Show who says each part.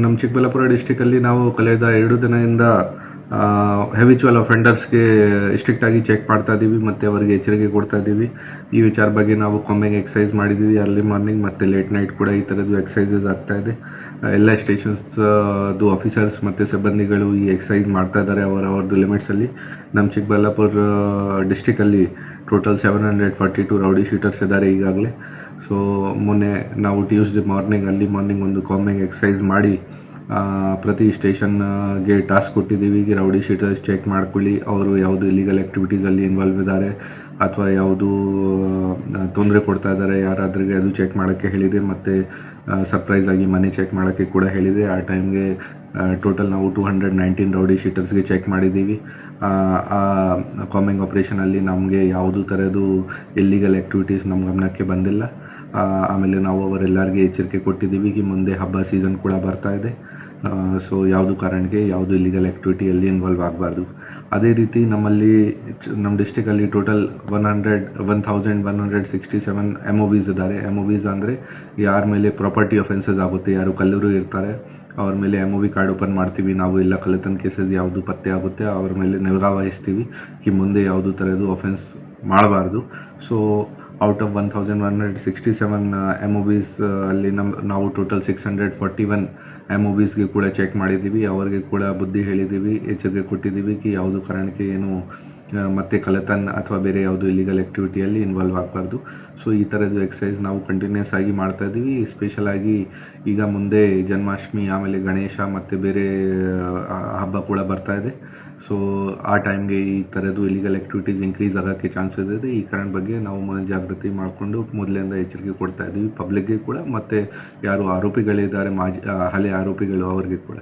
Speaker 1: ನಮ್ಮ ಚಿಕ್ಕಬಳ್ಳಾಪುರ ಡಿಸ್ಟಿಕಲ್ಲಿ ನಾವು ಕಳೆದ 2 ದಿನದಿಂದ ಹೆವಿಚುವಲ್ ಅಫೆಂಡರ್ಸ್ಗೆ ಸ್ಟ್ರಿಕ್ಟಾಗಿ ಚೆಕ್ ಮಾಡ್ತಾ ಇದ್ದೀವಿ ಮತ್ತು ಅವರಿಗೆ ಎಚ್ಚರಿಕೆ ಕೊಡ್ತಾ ಇದ್ದೀವಿ. ಈ ವಿಚಾರ ಬಗ್ಗೆ ನಾವು ಕಾಂಬಿಂಗ್ ಎಕ್ಸಸೈಸ್ ಮಾಡಿದ್ದೀವಿ. ಅರ್ಲಿ ಮಾರ್ನಿಂಗ್ ಮತ್ತು ಲೇಟ್ ನೈಟ್ ಕೂಡ ಈ ಥರದ್ದು ಎಕ್ಸಸೈಸಸ್ ಆಗ್ತಾಯಿದೆ. ಎಲ್ಲ ಸ್ಟೇಷನ್ಸ್ದು ಆಫೀಸರ್ಸ್ ಮತ್ತು ಸಿಬ್ಬಂದಿಗಳು ಈ ಎಕ್ಸಸೈಸ್ ಮಾಡ್ತಾ ಇದ್ದಾರೆ ಅವರವ್ರದ್ದು ಲಿಮಿಟ್ಸಲ್ಲಿ. ನಮ್ಮ ಚಿಕ್ಕಬಳ್ಳಾಪುರ ಡಿಸ್ಟಿಕಲ್ಲಿ ಟೋಟಲ್ 742 ರೌಡಿ ಶೀಟರ್ಸ್ ಇದ್ದಾರೆ ಈಗಾಗಲೇ. ಸೊ ಮೊನ್ನೆ ನಾವು ಟ್ಯೂಸ್ಡೇ ಮಾರ್ನಿಂಗ್ ಅರ್ಲಿ ಮಾರ್ನಿಂಗ್ ಒಂದು ಕಾಂಬಿಂಗ್ ಎಕ್ಸಸೈಸ್ ಮಾಡಿ ಪ್ರತಿ ಸ್ಟೇಷನ್ಗೆ ಟಾಸ್ಕ್ ಕೊಟ್ಟಿದ್ದೀವಿ. ರೌಡಿ ಶೀಟರ್ಸ್ ಚೆಕ್ ಮಾಡ್ಕೊಳ್ಳಿ, ಅವರು ಯಾವುದು ಇಲ್ಲಿಗಲ್ ಆ್ಯಕ್ಟಿವಿಟೀಸಲ್ಲಿ ಇನ್ವಾಲ್ವ್ ಇದ್ದಾರೆ ಅಥವಾ ಯಾವುದು ತೊಂದರೆ ಕೊಡ್ತಾ ಇದ್ದಾರೆ ಯಾರಾದ್ರಿಗೆ ಅದು ಚೆಕ್ ಮಾಡೋಕ್ಕೆ ಹೇಳಿದೆ. ಮತ್ತು ಸರ್ಪ್ರೈಸಾಗಿ ಮನೆ ಚೆಕ್ ಮಾಡೋಕ್ಕೆ ಕೂಡ ಹೇಳಿದೆ. ಆ ಟೈಮ್ಗೆ ಟೋಟಲ್ ನಾವು 219 ರೌಡಿ ಶೀಟರ್ಸ್ಗೆ ಚೆಕ್ ಮಾಡಿದ್ದೀವಿ. ಆ ಕಾಂಬಿಂಗ್ ಆಪ್ರೇಷನಲ್ಲಿ ನಮಗೆ ಯಾವುದೂ ಥರದ್ದು ಇಲ್ಲಿಗಲ್ ಆ್ಯಕ್ಟಿವಿಟೀಸ್ ನಮ್ಮ ಗಮನಕ್ಕೆ ಬಂದಿಲ್ಲ. ಆಮೇಲೆ ನಾವು ಅವರೆಲ್ಲರಿಗೆ ಎಚ್ಚರಿಕೆ ಕೊಟ್ಟಿದ್ದೀವಿ ಈ ಮುಂದೆ ಹಬ್ಬ ಸೀಸನ್ ಕೂಡ ಬರ್ತಾ ಇದೆ. ಸೊ ಯಾವುದು ಕಾರಣಕ್ಕೆ ಯಾವುದು ಇಲ್ಲಿಗಲ್ ಆ್ಯಕ್ಟಿವಿಟಿಯಲ್ಲಿ ಇನ್ವಾಲ್ವ್ ಆಗಬಾರ್ದು. ಅದೇ ರೀತಿ ನಮ್ಮಲ್ಲಿ ನಮ್ಮ ಡಿಸ್ಟಿಕಲ್ಲಿ ಟೋಟಲ್ 1167 MOVs ಇದ್ದಾರೆ. MOVs ಅಂದರೆ ಯಾರ ಮೇಲೆ ಪ್ರಾಪರ್ಟಿ ಅಫೆನ್ಸಸ್ ಆಗುತ್ತೆ, ಯಾರು ಕಲ್ಲೂರು ಇರ್ತಾರೆ ಅವ್ರ ಮೇಲೆ MOV ಕಾರ್ಡ್ ಓಪನ್ ಮಾಡ್ತೀವಿ ನಾವು. ಎಲ್ಲ ಕಳ್ಳತನ ಕೇಸಸ್ ಯಾವುದು ಪತ್ತೆ ಆಗುತ್ತೆ ಅವ್ರ ಮೇಲೆ ನಿಗಾ ವಹಿಸ್ತೀವಿ ಈ ಮುಂದೆ ಯಾವುದೂ ಥರದ್ದು ಅಫೆನ್ಸ್ ಮಾಡಬಾರ್ದು. ಸೊ ಔಟ್ ಆಫ್ 1167 MOVs ಅಲ್ಲಿ ನಾವು ಟೋಟಲ್ 641 MOVsಗೆ ಕೂಡ ಚೆಕ್ ಮಾಡಿದ್ದೀವಿ. ಅವರಿಗೆ ಕೂಡ ಬುದ್ಧಿ ಹೇಳಿದ್ದೀವಿ, ಎಚ್ಚರಿಕೆ ಕೊಟ್ಟಿದ್ದೀವಿ ಯಾವುದು ಕಾರಣಕ್ಕೆ ಏನು ಮತ್ತೆ ಕಳ್ಳತನ ಅಥವಾ ಬೇರೆ ಯಾವುದು ಇಲ್ಲಿಗಲ್ ಆ್ಯಕ್ಟಿವಿಟಿಯಲ್ಲಿ ಇನ್ವಾಲ್ವ್ ಆಗಬಾರ್ದು. ಸೊ ಈ ಥರದ್ದು ಎಕ್ಸಸೈಸ್ ನಾವು ಕಂಟಿನ್ಯೂಸ್ ಆಗಿ ಮಾಡ್ತಾಯಿದ್ದೀವಿ. ಸ್ಪೆಷಲಾಗಿ ಈಗ ಮುಂದೆ ಜನ್ಮಾಷ್ಟಮಿ ಆಮೇಲೆ ಗಣೇಶ ಮತ್ತು ಬೇರೆ ಹಬ್ಬ ಕೂಡ ಬರ್ತಾಯಿದೆ. ಸೊ ಆ ಟೈಮ್ಗೆ ಈ ಥರದ್ದು ಇಲ್ಲಿಗಲ್ ಆ್ಯಕ್ಟಿವಿಟೀಸ್ ಇನ್ಕ್ರೀಸ್ ಆಗೋಕ್ಕೆ ಚಾನ್ಸಸ್ ಇದೆ. ಈ ಕಾರಣ ಬಗ್ಗೆ ನಾವು ಜಾಗೃತಿ ಮಾಡಿಕೊಂಡು ಮೊದಲಿಂದ ಎಚ್ಚರಿಕೆ ಕೊಡ್ತಾ ಇದ್ದೀವಿ ಪಬ್ಲಿಕ್ಗೆ ಕೂಡ ಮತ್ತು ಯಾರು ಆರೋಪಿಗಳಿದ್ದಾರೆ ಹಳೆ ಆರೋಪಿಗಳು ಅವ್ರಿಗೆ ಕೂಡ.